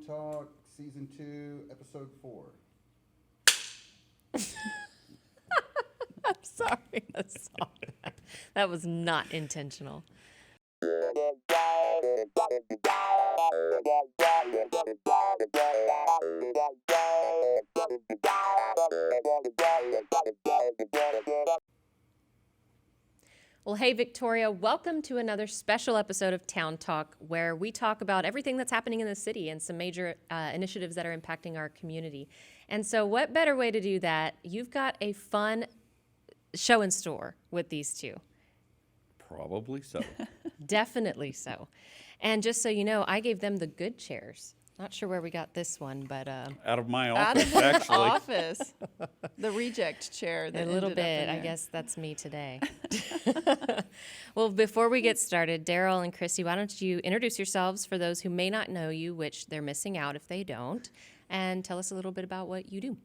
TOWNtalk, Season 2, Episode 4. I'm sorry. I saw that. That was not intentional. Well, hey, Victoria, welcome to another special episode of Town Talk, where we talk about everything that's happening in the city and some major initiatives that are impacting our community. And so what better way to do that? You've got a fun show in store with these two. Probably so. Definitely so. And just so you know, I gave them the good chairs. Not sure where we got this one, but Out of my Out office, of my actually. office. The reject chair. That a little ended up bit. in I there. guess that's me today. Well, before we get started, Darrell and Christy, why don't you introduce yourselves for those who may not know you, which they're missing out if they don't, and tell us a little bit about what you do.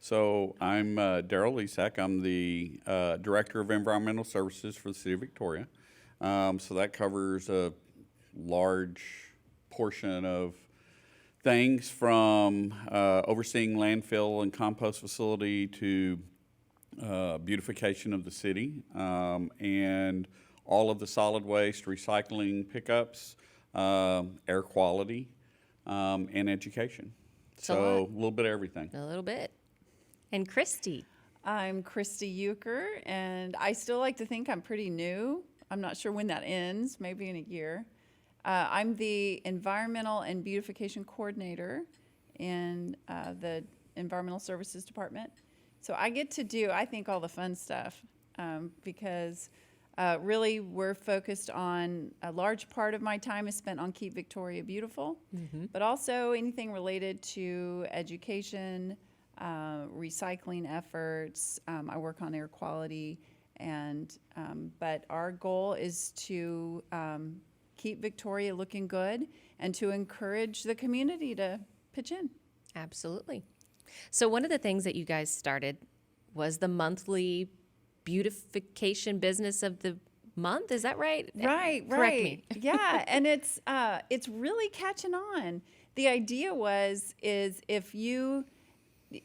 So I'm Darrell Leesack. I'm the Director of Environmental Services for the City of Victoria. So that covers a large portion of things from overseeing landfill and compost facility to beautification of the city, and all of the solid waste, recycling pickups, air quality, and education. So a little bit of everything. A little bit. And Christy. I'm Christy Youker, and I still like to think I'm pretty new. I'm not sure when that ends, maybe in a year. I'm the Environmental and Beautification Coordinator in the Environmental Services Department. So I get to do, I think, all the fun stuff because really we're focused on, a large part of my time is spent on Keep Victoria Beautiful, but also anything related to education, recycling efforts. I work on air quality, and but our goal is to keep Victoria looking good and to encourage the community to pitch in. Absolutely. So one of the things that you guys started was the monthly beautification business of the month. Is that right? Right. Correct me. Yeah, and it's really catching on. The idea is if you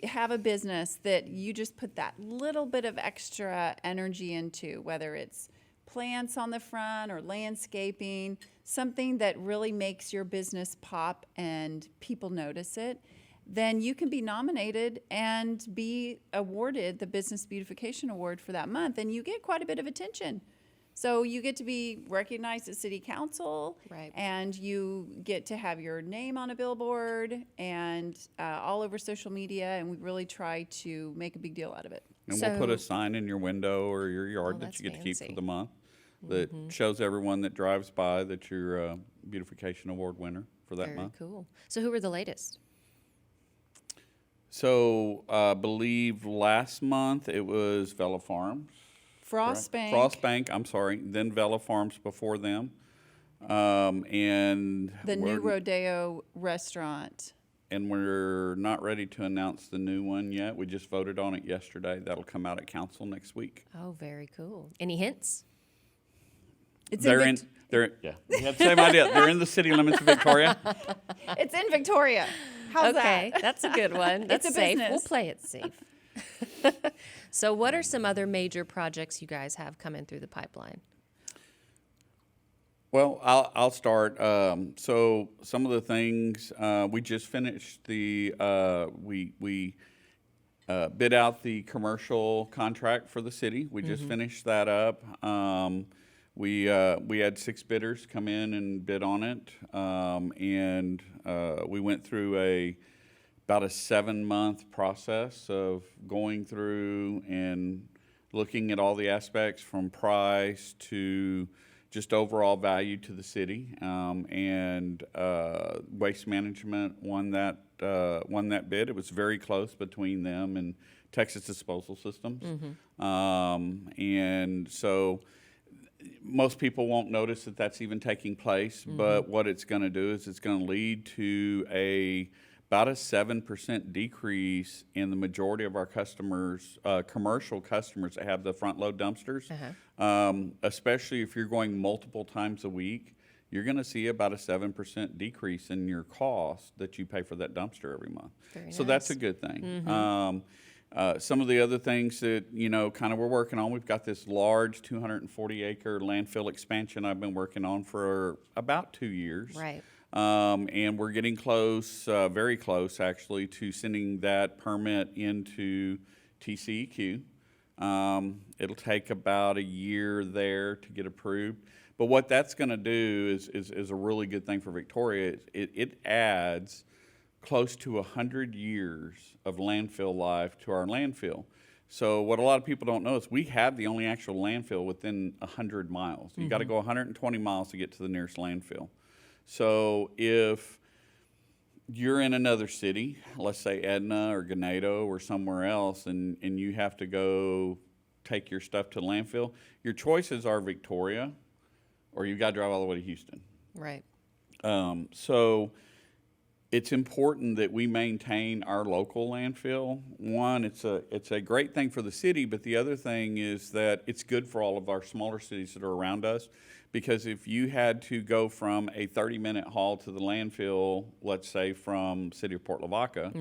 have a business that you just put that little bit of extra energy into, whether it's plants on the front or landscaping, something that really makes your business pop and people notice it, then you can be nominated and be awarded the Business Beautification Award for that month, and you get quite a bit of attention. So you get to be recognized at City Council, Right. and you get to have your name on a billboard and all over social media, and we really try to make a big deal out of it. And we'll put So- a sign in your window or your yard Oh, that that's you get to keep for fancy. the month that shows everyone that drives by that you're a Beautification Award winner for that Very month. cool. So who were the latest? So I believe last month it was Vela Farms. Frostbank. Frostbank, I'm sorry. Then Vela Farms before them. And The new we're- Rodeo restaurant. And we're not ready to announce the new one yet. We just voted on it yesterday. That'll come out at council next week. Oh, very cool. Any hints? It's They're in, yeah, we have the same idea. They're in the city limits of Victoria. it's in Victoria. How's Okay, that? that's a good one. That's It's a safe. business. We'll play it safe. So what are some other major projects you guys have coming through the pipeline? Well, I'll start. So some of the things we just finished the we bid out the commercial contract for the city. We just finished that up. We had 6 bidders come in and bid on it, and we went through about a 7-month process of going through and looking at all the aspects from price to just overall value to the city, and Waste Management won that bid. It was very close between them and Texas Disposal Systems, and so most people won't notice that that's even taking place. But what it's going to do is it's going to lead to about a 7% decrease in the majority of our customers, commercial customers that have the front load dumpsters, especially if you're going multiple times a week. you're going to see about a 7% decrease in your cost that you pay for that dumpster every month. Very So that's nice. a good thing. Some of the other things that, kind of we're working on, we've got this large 240-acre landfill expansion I've been working on for about 2 years. Right. And we're getting close, very close actually, to sending that permit into TCEQ. It'll take about a year there to get approved. But what that's going to do is a really good thing for Victoria. It adds close to 100 years of landfill life to our landfill. So what a lot of people don't know is we have the only actual landfill within 100 miles. You got to go 120 miles to get to the nearest landfill. So if you're in another city, let's say Edna or Ganado or somewhere else, and you have to go take your stuff to the landfill, your choices are Victoria, or you've got to drive all the way to Houston. Right. So it's important that we maintain our local landfill. One, it's a great thing for the city, but the other thing is that it's good for all of our smaller cities that are around us, because if you had to go from a 30-minute haul to the landfill, let's say from city of Port Lavaca,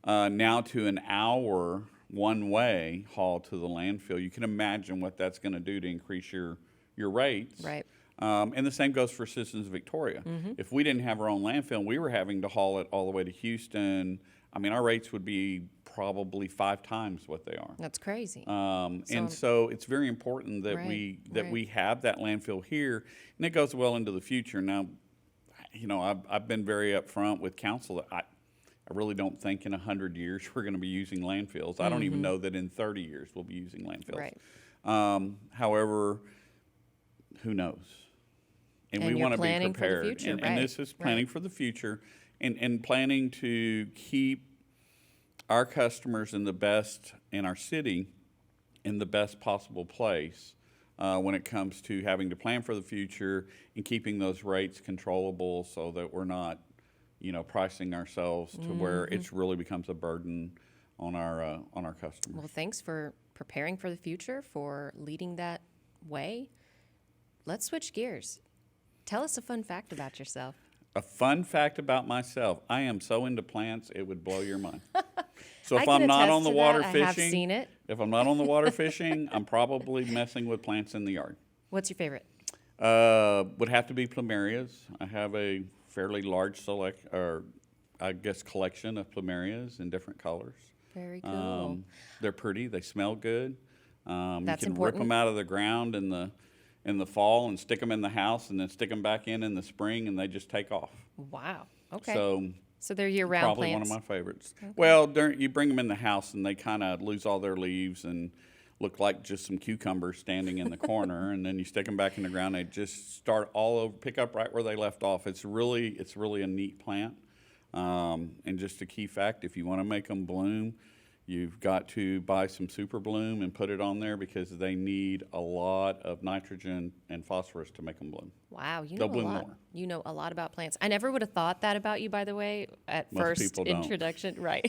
now to an hour one-way haul to the landfill, you can imagine what that's going to do to increase your rates. Right. And the same goes for Citizens of Victoria. If we didn't have our own landfill and we were having to haul it all the way to Houston, I mean, our rates would be probably 5 times what they are. That's crazy. And so it's very important that Right, we have that landfill here, and it goes well into the future. Now, I've been very upfront with council that I really don't think in 100 years we're going to be using landfills. I don't even know that in 30 years we'll be using landfills. Right. However, who knows? And we you're want to be planning for the prepared. future, And right, this is planning right. for the future, and planning to keep our customers in our city in the best possible place when it comes to having to plan for the future and keeping those rates controllable so that we're not, pricing ourselves to where it's really becomes a burden on our customers. Well, thanks for preparing for the future, for leading that way. Let's switch gears. Tell us a fun fact about yourself. A fun fact about myself: I am so into plants, it would blow your mind. So I if can I'm not attest on the to water that. I fishing, have seen it. if I'm not on the water fishing, I'm probably messing with plants in the yard. What's your favorite? Would have to be Plumerias. I have a fairly large collection of Plumerias in different colors. Very cool. They're pretty. They smell good. That's you can important. rip them out of the ground in the fall and stick them in the house, and then stick them back in the spring, and they just take off. Wow. Okay. So they're year-round probably plants. one of my favorites. Well, you bring them in the house, and they kind of lose all their leaves and look like just some cucumbers standing in the corner, and then you stick them back in the ground. They just start all over, pick up right where they left off. It's really a neat plant. And just a key fact: if you want to make them bloom, you've got to buy some Super Bloom and put it on there, because they need a lot of nitrogen and phosphorus to make them bloom. Wow, you know They'll a bloom lot. more. You know a lot about plants. I never would have thought that about you, by the way, at Most first people don't. introduction. Right.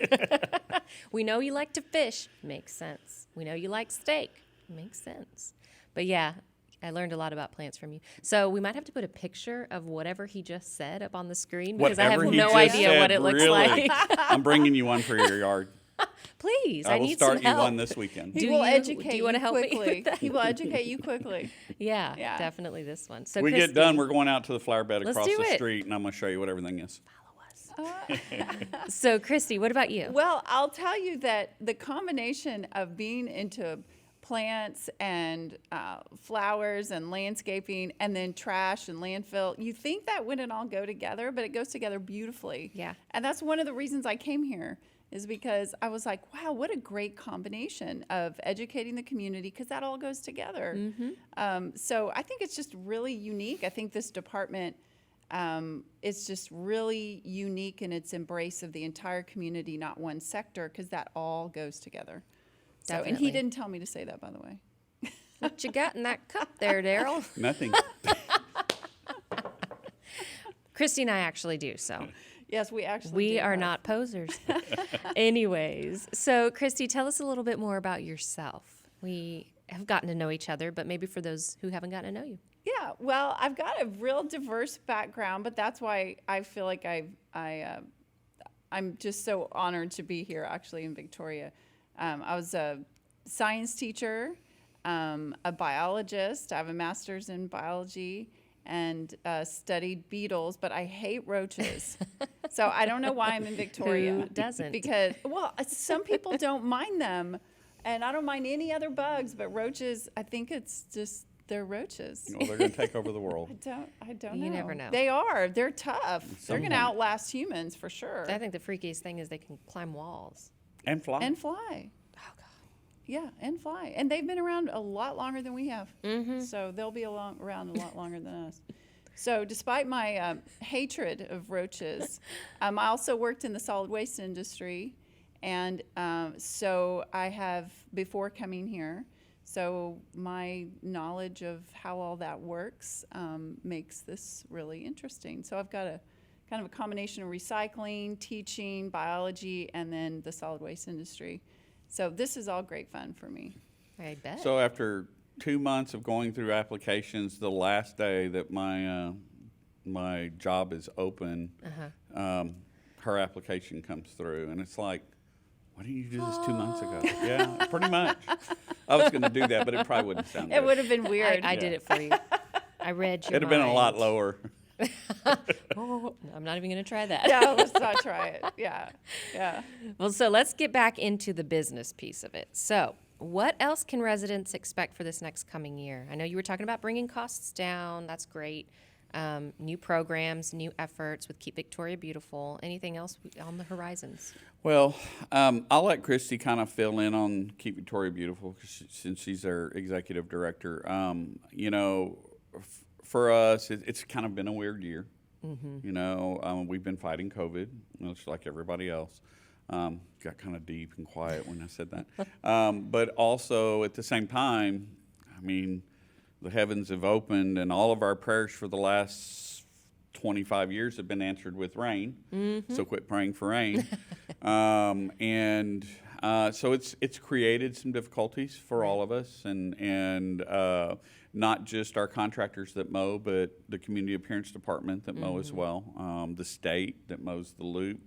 We know you like to fish. Makes sense. We know you like steak. Makes sense. But yeah, I learned a lot about plants from you. So we might have to put a picture of whatever he just said up on the screen, because I have Whatever he no just idea said, what it looks really. like. I'm bringing you one for your yard. Please, I I will need start some you help. one this weekend. Do He will you- educate do you wanna help me with quickly. that? He will educate you quickly. Yeah, Yeah. definitely this one. So We Christy, get done, we're going out to the flower bed Let's across do the it. street, and I'm going to show you what everything is. So Christy, what about you? Well, I'll tell you that the combination of being into plants and flowers and landscaping, and then trash and landfill, you think that wouldn't all go together, but it goes together beautifully. Yeah. And that's one of the reasons I came here, is because I was like, wow, what a great combination of educating the community, because that all goes together. So I think it's just really unique. I think this department, it's just really unique in its embrace of the entire community, not one sector, because that all goes together. So, and Definitely. he didn't tell me to say that, by the way. What you got in that cup there, Darrell? Nothing. Christy and I actually do, so Yes, we actually we do are have- not posers. Anyways, so Christy, tell us a little bit more about yourself. We have gotten to know each other, but maybe for those who haven't gotten to know you. Yeah, well, I've got a real diverse background, but that's why I feel like I'm just so honored to be here actually in Victoria. I was a science teacher, a biologist. I have a master's in biology and studied beetles, but I hate roaches. So I don't know why I'm in Victoria. Who doesn't? Because, well, some people don't mind them, and I don't mind any other bugs, but roaches, I think it's just, they're roaches. Well, they're going to take over the world. I don't know. You never know. They are. They're tough. They're going to Someone- outlast humans for sure. I think the freakiest thing is they can climb walls. And fly. And fly. Oh, God. Yeah, and fly. And they've been around a lot longer than we have. So they'll be around a lot longer than us. So despite my hatred of roaches, I also worked in the solid waste industry. And so I have, before coming here, so my knowledge of how all that works makes this really interesting. So I've got a kind of a combination of recycling, teaching, biology, and then the solid waste industry. So this is all great fun for me. I bet. So after 2 months of going through applications, the last day that my job is open, her application comes through, and it's like, why didn't you do this 2 months ago? Yeah, pretty much. I was going to do that, but it probably wouldn't sound It good. would have been weird. I did it for you. I read your It'd have been a lot mind. lower. Oh, I'm not even going to try that. Yeah, let's not try it. Yeah, yeah. Well, so let's get back into the business piece of it. So, what else can residents expect for this next coming year? I know you were talking about bringing costs down. That's great. New programs, new efforts with Keep Victoria Beautiful. Anything else on the horizons? Well, I'll let Christy kind of fill in on Keep Victoria Beautiful since she's our executive director. You know, for us, it's kind of been a weird year. You know, we've been fighting COVID, just like everybody else. Got kind of deep and quiet when I said that. But also at the same time, I mean, the heavens have opened, and all of our prayers for the last 25 years have been answered with rain. So quit praying for rain. So it's created some difficulties for all of us, and not just our contractors that mow, but the community appearance department that mow as well, the state that mows the loop,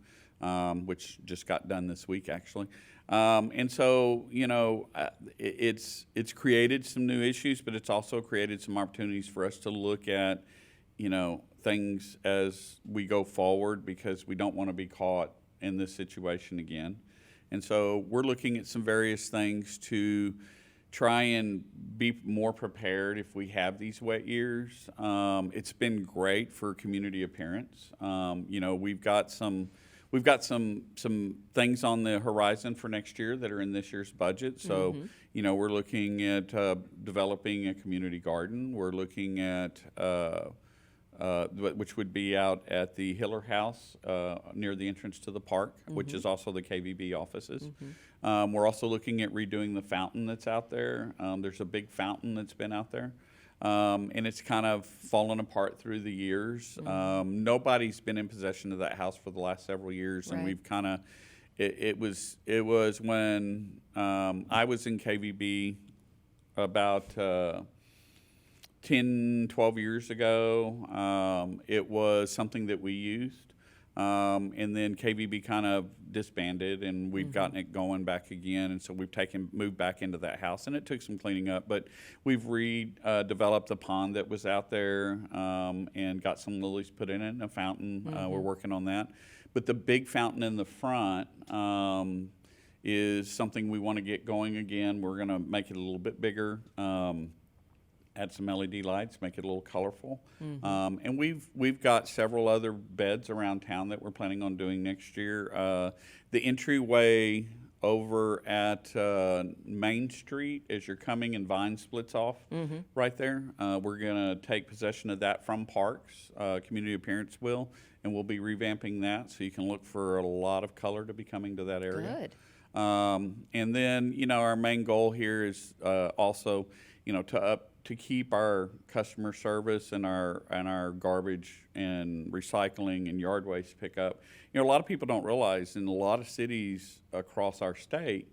which just got done this week actually. And so, you know, it's created some new issues, but it's also created some opportunities for us to look at, you know, things as we go forward, because we don't want to be caught in this situation again. And so we're looking at some various things to try and be more prepared if we have these wet years. It's been great for community appearance. You know, we've got some things on the horizon for next year that are in this year's budget. So, you know, we're looking at developing a community garden. We're looking at which would be out at the Hiller House near the entrance to the park, which is also the KVB offices. We're also looking at redoing the fountain that's out there. There's a big fountain that's been out there. And it's kind of fallen apart through the years. Nobody's been in possession of that house for the last several years, and Right. we've kind of, it was when I was in KVB about 10, 12 years ago. It was something that we used. And then KVB kind of disbanded, and we've gotten it going back again. And so we've moved back into that house, and it took some cleaning up. But we've redeveloped the pond that was out there, and got some lilies put in it and a fountain. We're working on that. But the big fountain in the front is something we want to get going again. We're going to make it a little bit bigger. Add some LED lights, make it a little colorful. And we've got several other beds around town that we're planning on doing next year. The entryway over at Main Street, as you're coming and Vine splits off right there, we're going to take possession of that from Parks. Community Appearance will, and we'll be revamping that, so you can look for a lot of color to be coming to that area. Good. And then, you know, our main goal here is also, you know, to keep our customer service and our garbage and recycling and yard waste pickup. You know, a lot of people don't realize in a lot of cities across our state,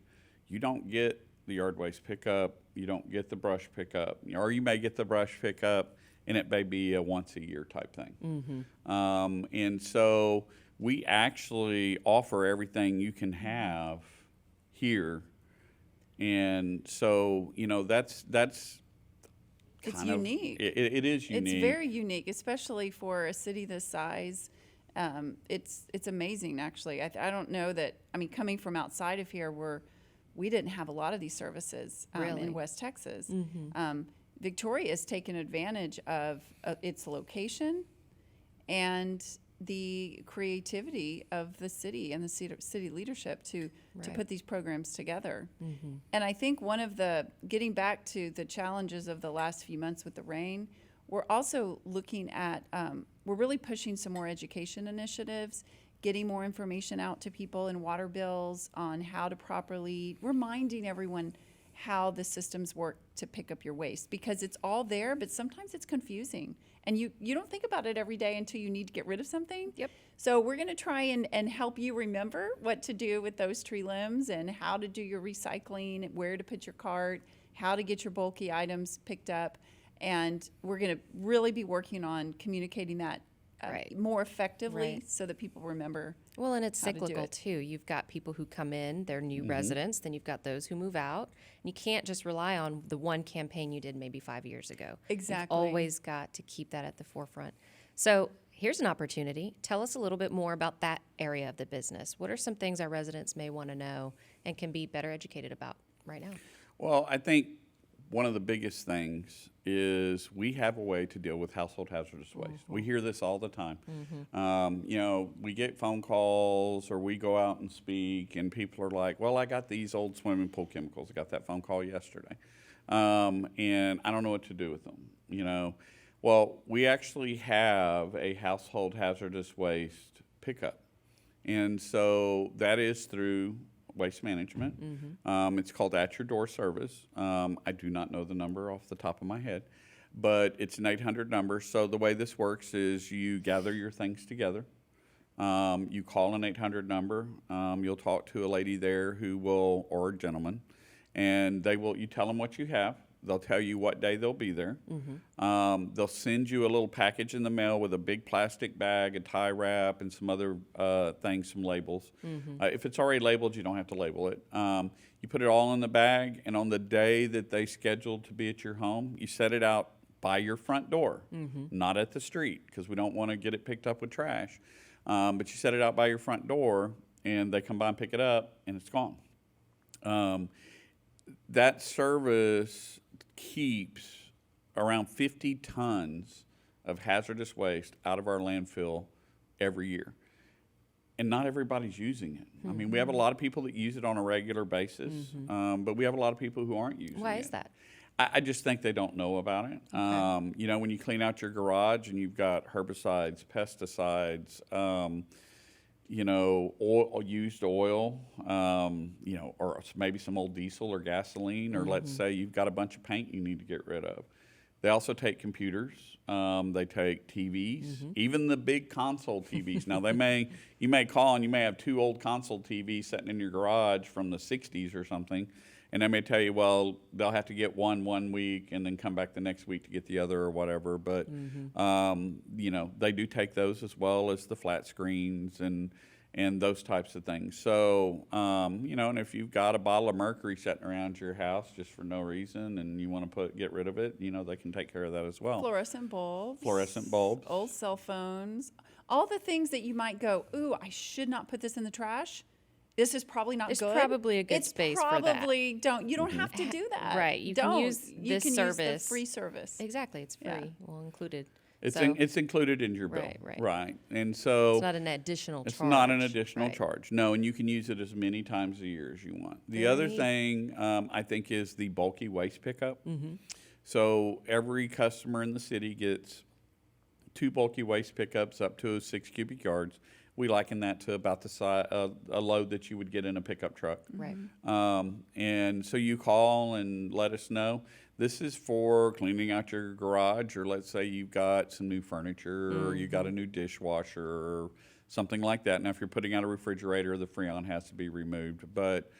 you don't get the yard waste pickup, you don't get the brush pickup, or you may get the brush pickup and it may be a once a year type thing. And so we actually offer everything you can have here. And so, that's It's kind of, unique. it is unique. It's very unique, especially for a city this size. It's amazing, actually. I don't know that, coming from outside of here, we didn't have a lot of these services Really? in West Texas. Victoria has taken advantage of its location and the creativity of the city and the city leadership to Right. put these programs together. And I think getting back to the challenges of the last few months with the rain, we're also looking at, we're really pushing some more education initiatives, getting more information out to people in water bills on how to properly, reminding everyone how the systems work to pick up your waste, because it's all there, but sometimes it's confusing. And you don't think about it every day until you need to get rid of something. Yep. So we're going to try and help you remember what to do with those tree limbs and how to do your recycling, where to put your cart, how to get your bulky items picked up. And we're going to really be working on communicating that Right. more effectively Right. so that people remember. Well, and it's how to do cyclical it. too. You've got people who come in, they're new residents, then you've got those who move out. And you can't just rely on the one campaign you did maybe 5 years ago. Exactly. You've always got to keep that at the forefront. So here's an opportunity. Tell us a little bit more about that area of the business. What are some things our residents may want to know and can be better educated about right now? Well, I think one of the biggest things is we have a way to deal with household hazardous waste. We hear this all the time. We get phone calls or we go out and speak and people are like, well, I got these old swimming pool chemicals. I got that phone call yesterday. And I don't know what to do with them, Well, we actually have a household hazardous waste pickup. And so that is through Waste Management. It's called At Your Door Service. I do not know the number off the top of my head, but it's an 800 number. So the way this works is you gather your things together. You call an 800 number. You'll talk to a lady there who will, or a gentleman, and you tell them what you have. They'll tell you what day they'll be there. They'll send you a little package in the mail with a big plastic bag, a tie wrap, and some other things, some labels. If it's already labeled, you don't have to label it. You put it all in the bag, and on the day that they scheduled to be at your home, you set it out by your front door, not at the street, because we don't want to get it picked up with trash. But you set it out by your front door, and they come by and pick it up, and it's gone. That service keeps around 50 tons of hazardous waste out of our landfill every year. And not everybody's using it. We have a lot of people that use it on a regular basis, but we have a lot of people who aren't using it. Why is that? I just think they don't know about it. Okay. When you clean out your garage and you've got herbicides, pesticides, used oil, or maybe some old diesel or gasoline, or let's say you've got a bunch of paint you need to get rid of. They also take computers. They take TVs, even the big console TVs. Now you may call and you may have 2 old console TVs sitting in your garage from the 60s or something, and they may tell you, well, they'll have to get one week and then come back the next week to get the other or whatever. But they do take those as well as the flat screens and those types of things. So, and if you've got a bottle of mercury sitting around your house just for no reason and you want to get rid of it, they can take care of that as well. Fluorescent bulbs. Old cell phones. All the things that you might go, ooh, I should not put this in the trash. This is probably not There's good. probably a good space for that. You don't have to do that. Right, you can use this use service. the free service. Exactly, it's free, Yeah. well included. It's So- it's included in your bill. Right. And so It's not an additional charge. it's not an additional Right. charge. No, and you can use it as many times a year as you want. The Very other neat. thing I think is the bulky waste pickup. So every customer in the city gets 2 bulky waste pickups up to 6 cubic yards. We liken that to about the size a load that you would get in a pickup truck. Right. And so you call and let us know. This is for cleaning out your garage, or let's say you've got some new furniture, or you got a new dishwasher, or something like that. Now, if you're putting out a refrigerator, the Freon has to be removed. But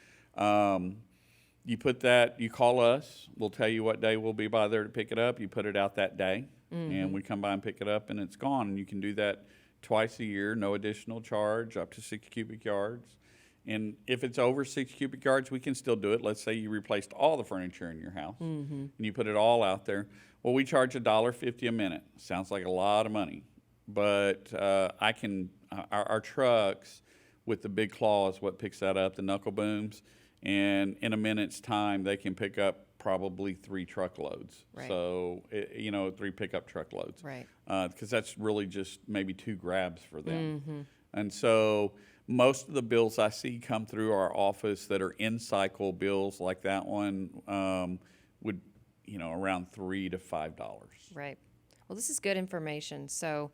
you call us. We'll tell you what day we'll be by there to pick it up. You put it out that day. and we come by and pick it up, and it's gone. And you can do that twice a year, no additional charge, up to 6 cubic yards. And if it's over 6 cubic yards, we can still do it. Let's say you replaced all the furniture in your house and you put it all out there. Well, we charge $1.50 a minute. Sounds like a lot of money, but our trucks with the big claw is what picks that up, the knuckle booms, and in a minute's time they can pick up probably 3 truckloads. Right. So 3 pickup truckloads. Right. Because that's really just maybe 2 grabs for them. And so most of the bills I see come through our office that are in cycle bills like that one would around $3 to $5. Right. Well, this is good information. So,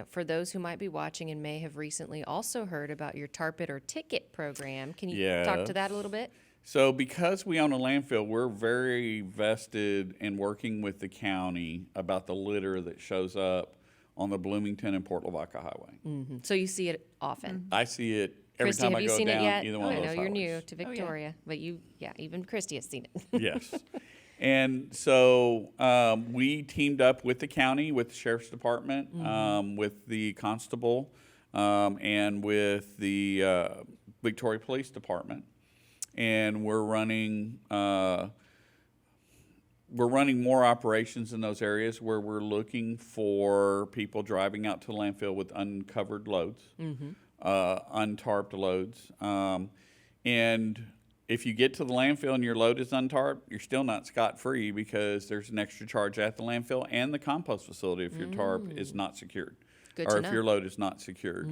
for those who might be watching and may have recently also heard about your Tarp It or Ticket program, can you talk to that a little bit? So because we own a landfill, we're very vested in working with the county about the litter that shows up on the Bloomington and Port Lavaca Highway. So you see it often. I see it every Christy, time have I you go seen down it yet? either one of I those know you're highways. new to Victoria, but even Christy has seen it. Yes. And so we teamed up with the county, with the sheriff's department, with the constable, and with the Victoria Police Department. And we're running more operations in those areas where we're looking for people driving out to the landfill with uncovered loads, untarped loads. And if you get to the landfill and your load is untarped, you're still not scot-free because there's an extra charge at the landfill and the compost facility if your tarp is not secured. Good or to if know. your load is not secured.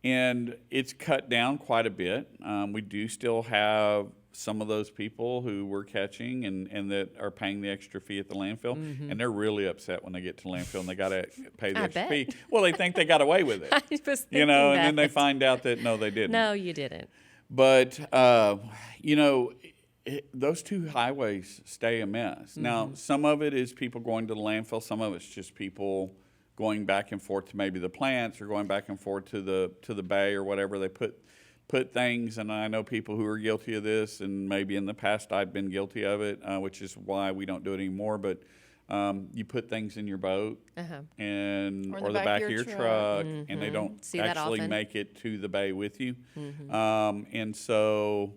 And it's cut down quite a bit. We do still have some of those people who we're catching and that are paying the extra fee at the landfill, and they're really upset when they get to landfill and they got to pay the I extra bet. fee. Well, they think they got away with it, I was thinking and then they that. find out that no, they didn't. No, you didn't. But those 2 highways stay a mess. Now, some of it is people going to the landfill. Some of it's just people going back and forth to maybe the plants or going back and forth to the bay or whatever. They put things, and I know people who are guilty of this, and maybe in the past I've been guilty of it, which is why we don't do it anymore. But you put things in your boat and or the back of your truck, and they don't See that actually often. make it to the bay with you. And so,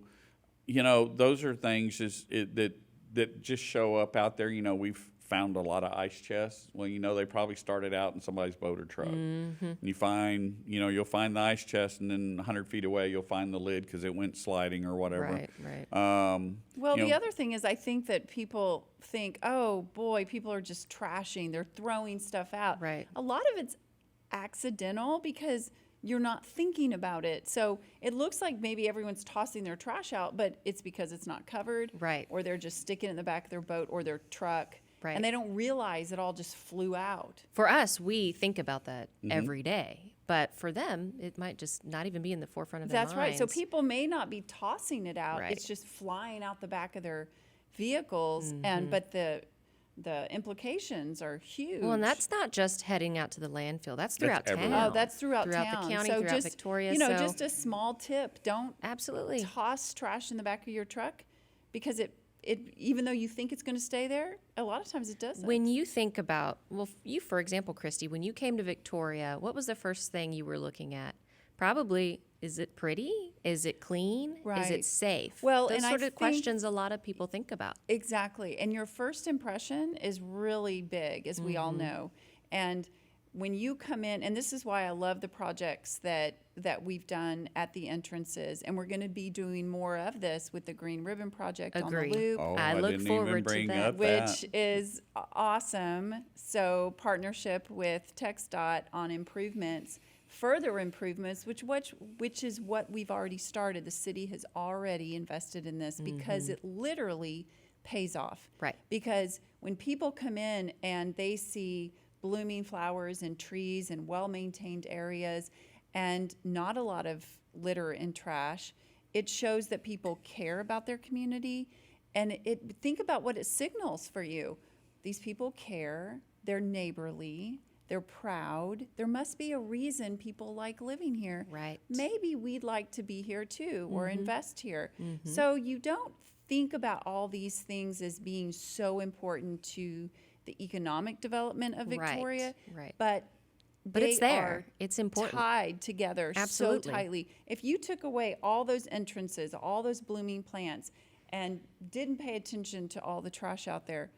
those are things that just show up out there. We've found a lot of ice chests. Well, they probably started out in somebody's boat or truck. And you find, you'll find the ice chest, and then 100 feet away, you'll find the lid because it went sliding or whatever. Right. Well, the other thing is I think that people think, oh, boy, people are just trashing. They're throwing stuff out. Right. A lot of it's accidental because you're not thinking about it. So it looks like maybe everyone's tossing their trash out, but it's because it's not covered. Right. Or they're just sticking it in the back of their boat or their truck. Right. And they don't realize it all just flew out. For us, we think about that every day. But for them, it might just not even be in the forefront of their That's right. minds. So people may not be tossing it out. Right. It's just flying out the back of their vehicles. But the implications are huge. Well, and that's not just heading out to the landfill. That's throughout town. everywhere. Oh, that's throughout the town. county, so throughout just, Victoria. just a small tip. Don't Absolutely. toss trash in the back of your truck because it even though you think it's going to stay there, a lot of times it doesn't. When you think about, you, for example, Christy, when you came to Victoria, what was the first thing you were looking at? Probably, is it pretty? Is it clean? Is Right. it safe? Well, those and I sort of think- questions a lot of people think about. Exactly. And your first impression is really big, as we all know. And when you come in, and this is why I love the projects that we've done at the entrances, and we're going to be doing more of this with the Green Ribbon Project Agree. on the Loop. Oh, I look didn't forward even to bring that. up that. Which is awesome. So partnership with TxDOT on improvements, further improvements, which is what we've already started. The city has already invested in this because it literally pays off. Right. Because when people come in and they see blooming flowers and trees and well-maintained areas and not a lot of litter and trash, it shows that people care about their community. And think about what it signals for you. These people care, they're neighborly, they're proud. There must be a reason people like living here. Right. Maybe we'd like to be here too or invest here. So you don't think about all these things as being so important to the economic development of Victoria. Right. But But it's they there. are It's important. tied together Absolutely. so tightly. If you took away all those entrances, all those blooming plants, and didn't pay attention to all the trash out there,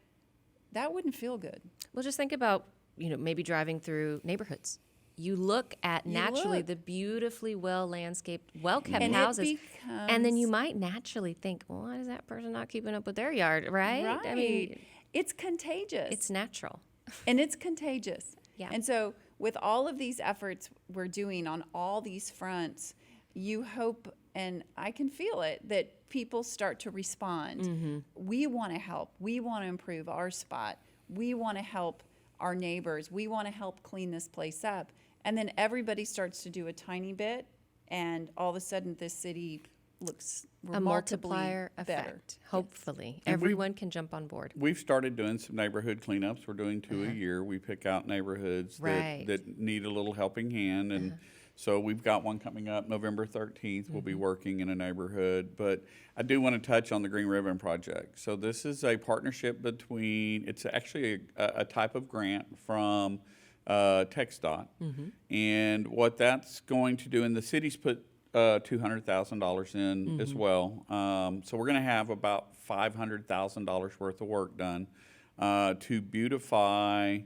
that wouldn't feel good. Well, just think about, maybe driving through neighborhoods. You look at naturally look. the beautifully well landscaped, well kept And it houses, and then you becomes- might naturally think, well, why is that person not keeping up with their yard, right? Right. I mean, it's contagious. it's natural. And it's contagious. Yeah. And so with all of these efforts we're doing on all these fronts, you hope, and I can feel it, that people start to respond. Mm-hmm. We want to help. We want to improve our spot. We want to help our neighbors. We want to help clean this place up. And then everybody starts to do a tiny bit, and all of a sudden this city looks A remarkably multiplier better. effect. Hopefully, And everyone can jump on board. We've started doing some neighborhood cleanups. We're doing 2 a year. We pick out neighborhoods Right. that need a little helping hand. And so we've got one coming up November 13th. We'll be working in a neighborhood. But I do want to touch on the Green Ribbon Project. So this is a partnership between, it's actually a type of grant from TxDOT. And what that's going to do, and the city's put $200,000 in as well. So we're going to have about $500,000 worth of work done to beautify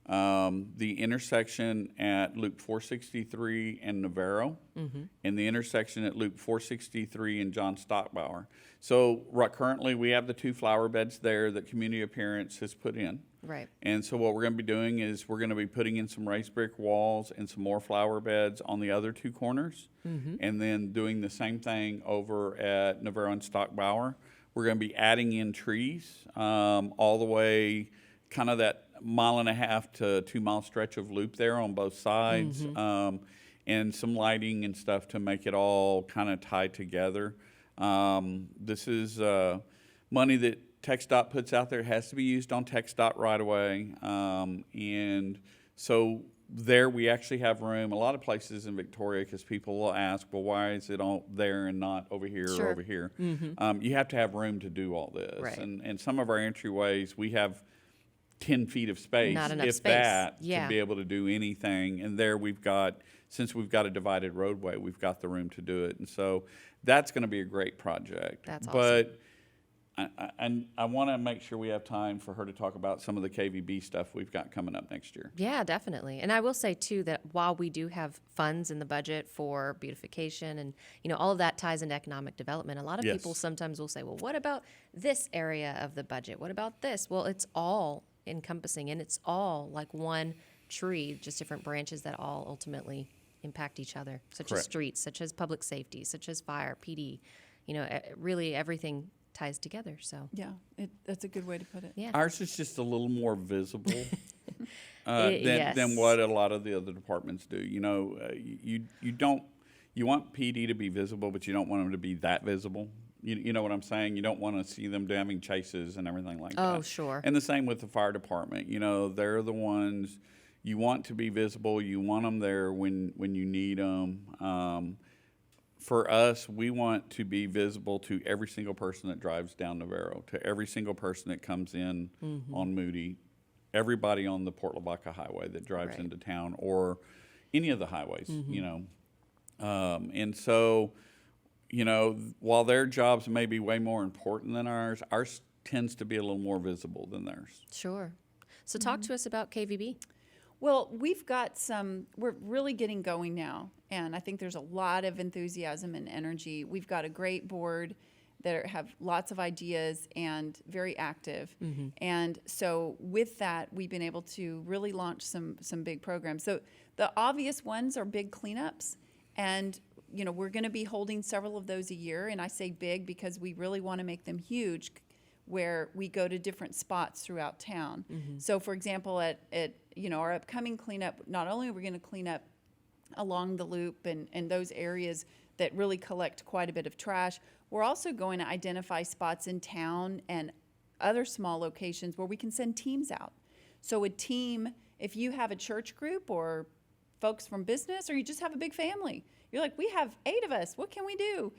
the intersection at Loop 463 and Navarro, and the intersection at Loop 463 and John Stockbauer. So currently we have the 2 flower beds there that Community Appearance has put in. Right. And so what we're going to be doing is we're going to be putting in some raised brick walls and some more flower beds on the other 2 corners, and then doing the same thing over at Navarro and Stockbauer. We're going to be adding in trees all the way, kind of that 1.5 to 2 mile stretch of loop there on both sides, and some lighting and stuff to make it all kind of tied together. This is money that TxDOT puts out there. It has to be used on TxDOT right away. And so there we actually have room. A lot of places in Victoria, because people will ask, well, why is it all there and not over here Sure. or over here? You have to have room to do all this. Right. And some of our entryways, we have 10 feet of space, Not enough if space. that, Yeah. to be able to do anything. And there we've got, since we've got a divided roadway, we've got the room to do it. And so that's going to be a great project. That's But I want to make sure we have time for her to talk about some of the KVB stuff we've got coming up next year. Yeah, definitely. And I will say too that while we do have funds in the budget for beautification and all of that ties into economic development, a lot of Yes. people sometimes will say, well, what about this area of the budget? What about this? Well, it's all encompassing and it's all like one tree, just different branches that all ultimately impact each other, such as Correct. streets, such as public safety, such as fire, PD. Really everything ties together. So Yeah, that's a good way to put it. yeah. Ours is just a little more visible Yes. than what a lot of the other departments do. You want PD to be visible, but you don't want them to be that visible. You know what I'm saying? You don't want to see them having chases and everything like that. Oh, sure. And the same with the fire department. They're the ones you want to be visible. You want them there when you need them. For us, we want to be visible to every single person that drives down Navarro, to every single person that comes in on Moody, everybody on the Port Lavaca Highway that drives Right. into town, or any of the highways, and so, while their jobs may be way more important than ours tends to be a little more visible than theirs. Sure. So talk to us about KVB. Well, we're really getting going now, and I think there's a lot of enthusiasm and energy. We've got a great board that have lots of ideas and very active. And so with that, we've been able to really launch some big programs. So the obvious ones are big cleanups, and we're going to be holding several of those a year, and I say big because we really want to make them huge, where we go to different spots throughout town. So for example, at our upcoming cleanup, not only are we going to clean up along the loop and those areas that really collect quite a bit of trash, we're also going to identify spots in town and other small locations where we can send teams out. So a team, if you have a church group or folks from business, or you just have a big family, you're like, we have 8 of us, what can we do?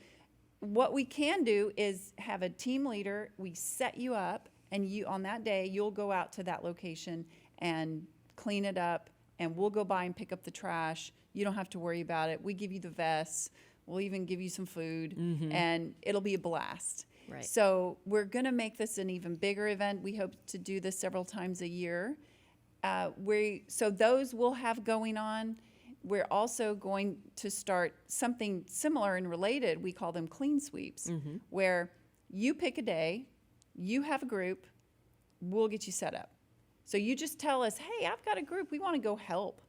What we can do is have a team leader, we set you up, and you, on that day, you'll go out to that location and clean it up, and we'll go by and pick up the trash. You don't have to worry about it. We give you the vests. We'll even give you some food, and it'll be a blast. Right. So we're going to make this an even bigger event. We hope to do this several times a year. So those we'll have going on. We're also going to start something similar and related. We call them clean sweeps, where you pick a day, you have a group, we'll get you set up. So you just tell us, hey, I've got a group, we want to go help.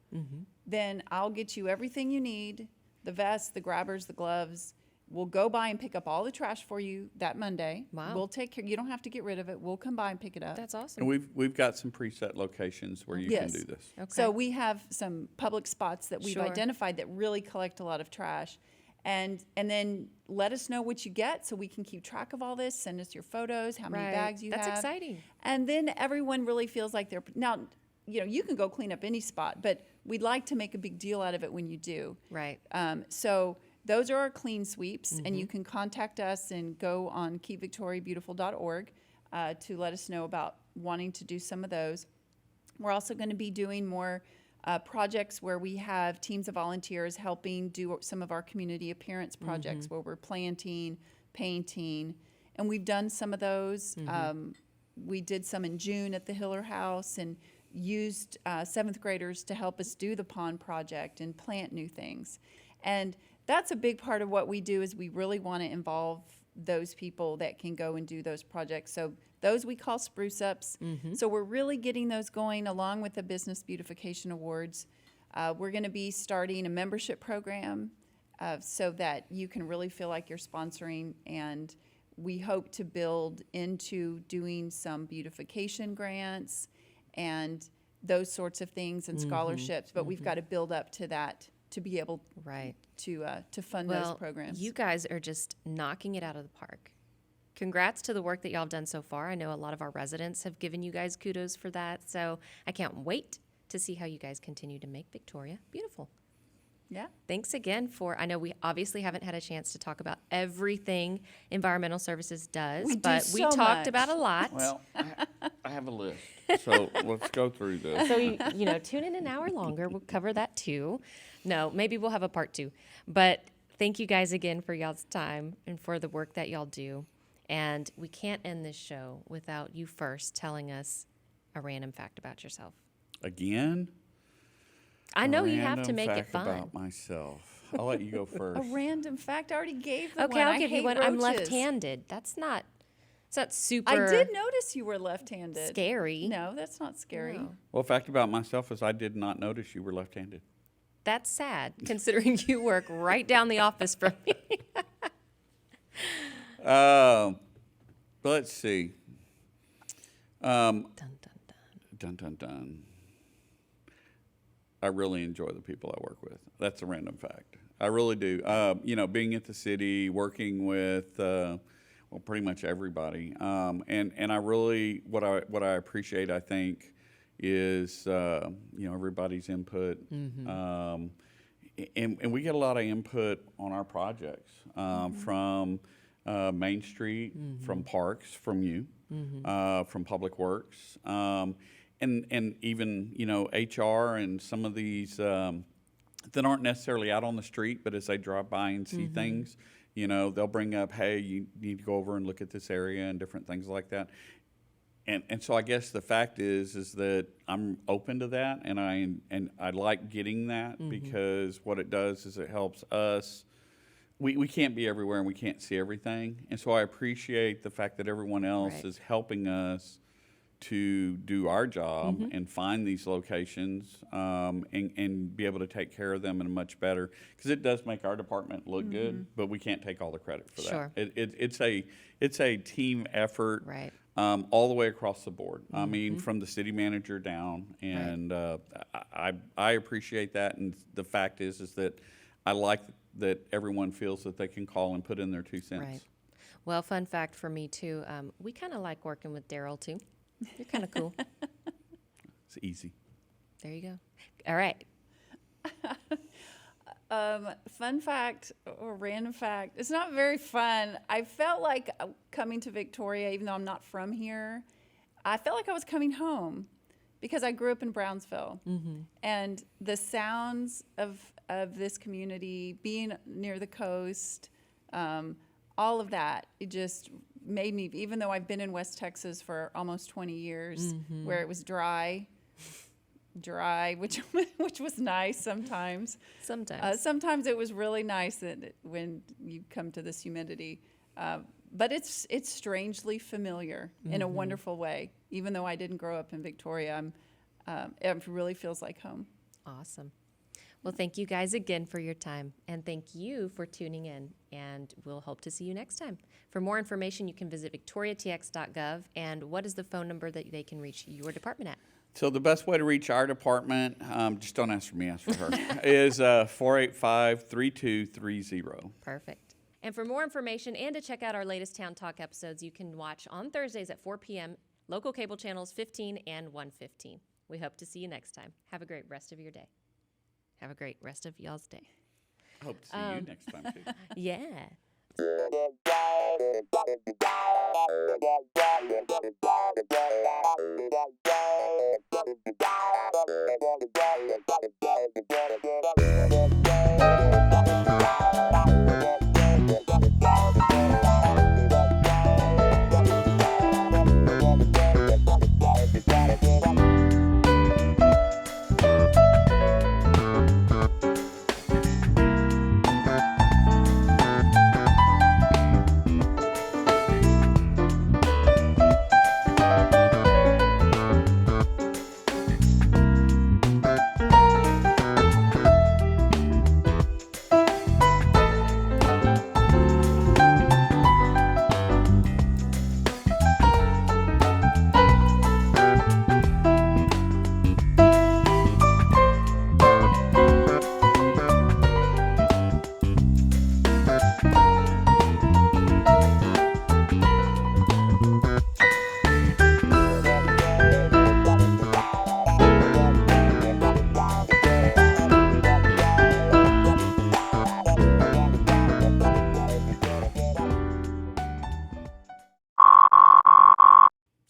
Then I'll get you everything you need, the vests, the grabbers, the gloves. We'll go by and pick up all the trash for you that Monday. Wow. We'll take care. You don't have to get rid of it. We'll come by and pick it up. That's awesome. And we've got some preset locations where you Yes. can do this. Okay. So we have some public spots that we've Sure. identified that really collect a lot of trash. And then let us know what you get so we can keep track of all this. Send us your photos, how many Right. bags you That's have. exciting. And then everyone really feels like they're, now, you can go clean up any spot, but we'd like to make a big deal out of it when you do. Right. So those are our clean sweeps, and you can contact us and go on keepvictoriabeautiful.org to let us know about wanting to do some of those. We're also going to be doing more projects where we have teams of volunteers helping do some of our community appearance projects where we're planting, painting, and we've done some of those. We did some in June at the Hiller House and used seventh graders to help us do the pond project and plant new things. And that's a big part of what we do, is we really want to involve those people that can go and do those projects. So those we call spruce ups. So we're really getting those going along with the Business Beautification Awards. We're going to be starting a membership program so that you can really feel like you're sponsoring, and we hope to build into doing some beautification grants and those sorts of things and scholarships, but we've got to build up to that to be able Right. to fund those programs. You guys are just knocking it out of the park. Congrats to the work that y'all have done so far. I know a lot of our residents have given you guys kudos for that. So I can't wait to see how you guys continue to make Victoria beautiful. Yeah. Thanks again I know we obviously haven't had a chance to talk about everything Environmental Services does, We do but we so talked much. about a lot. Well, I have a list, so let's go through this. So, tune in an hour longer. We'll cover that too. No, maybe we'll have a part 2. But thank you guys again for y'all's time and for the work that y'all do. And we can't end this show without you first telling us a random fact about yourself. Again? I know you have to Random make it fact fun. about myself. I'll let you go first. A random fact. I already gave the Okay, one. I'll I give you hate one. I'm roaches. left-handed. It's not super I did notice you were left-handed. scary. No, that's not scary. No. Well, fact about myself is I did not notice you were left-handed. That's sad, considering you work right down the office from me. Let's see. Dun, dun, dun. Dun, dun, dun. I really enjoy the people I work with. That's a random fact. I really do. Being at the city, working with, pretty much everybody. And I really, what I appreciate, I think, is, everybody's input. And we get a lot of input on our projects from Main Street, from Parks, from you, from Public Works. And even, HR and some of these that aren't necessarily out on the street, but as they drive by and see things, they'll bring up, hey, you need to go over and look at this area and different things like that. And so I guess the fact is that I'm open to that, and I like getting that because what it does is it helps us. We can't be everywhere and we can't see everything. And so I appreciate the fact that everyone else Right. is helping us to do our job and find these locations and be able to take care of them in a much better, because it does make our department look good, but we can't take all the credit for Sure. that. It's a team effort Right. all the way across the board. I mean, from the city manager down, and I appreciate that. And the fact is that I like that everyone feels that they can call and put in their 2 cents. Right. Well, fun fact for me too. We kind of like working with Darrell too. You're kind of cool. It's easy. There you go. All right. Fun fact or random fact. It's not very fun. I felt like coming to Victoria, even though I'm not from here, I felt like I was coming home because I grew up in Brownsville. And the sounds of this community, being near the coast, all of that, it just made me, even though I've been in West Texas for almost 20 years, where it was dry, which was nice sometimes. Sometimes it was really nice that when you come to this humidity. But it's strangely familiar in a wonderful way. Even though I didn't grow up in Victoria, it really feels like home. Awesome. Well, thank you guys again for your time, and thank you for tuning in, and we'll hope to see you next time. For more information, you can visit victoriatx.gov, and what is the phone number that they can reach your department at? So the best way to reach our department, just don't ask for me, ask for her, is 485-3230. Perfect. And for more information and to check out our latest Town Talk episodes, you can watch on Thursdays at 4 p.m., local cable channels 15 and 115. We hope to see you next time. Have a great rest of your day. Have a great rest of y'all's day. Hope to see you next time, too. Yeah.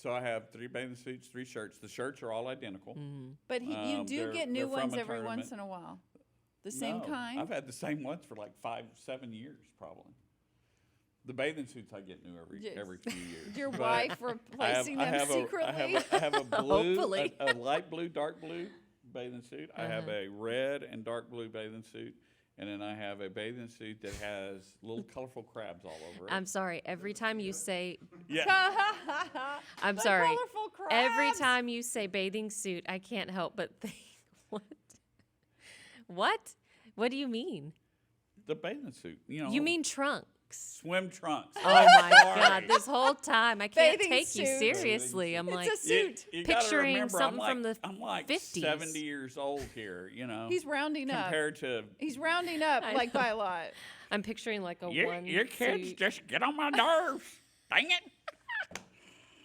So I have 3 bathing suits, 3 shirts. The shirts are all identical. But you do get new they're from ones a every tournament. once in a while. The same No, kind? I've had the same ones for like 5-7 years, probably. The bathing suits I get new Yes. every few years. Your But wife replacing them secretly? I have a blue, Hopefully. a light blue, dark blue bathing suit. I have a red and dark blue bathing suit. And then I have a bathing suit that has little colorful crabs all over it. I'm sorry. Every time you say, Yeah. I'm The sorry. colorful Every crabs. time you say bathing suit, I can't help but think, what? What? What do you mean? The bathing suit, you know. You mean trunks? swim trunks. Oh my Sorry. God! This whole time I can't Bathing take you suit. seriously. I'm It's like a suit. You gotta picturing remember, something I'm from the I'm like 50s. 70 years old here, you know. He's rounding up. compared to He's rounding up I like know. by a lot. I'm picturing like a your one kids suit. just get on my nerves. Dang it.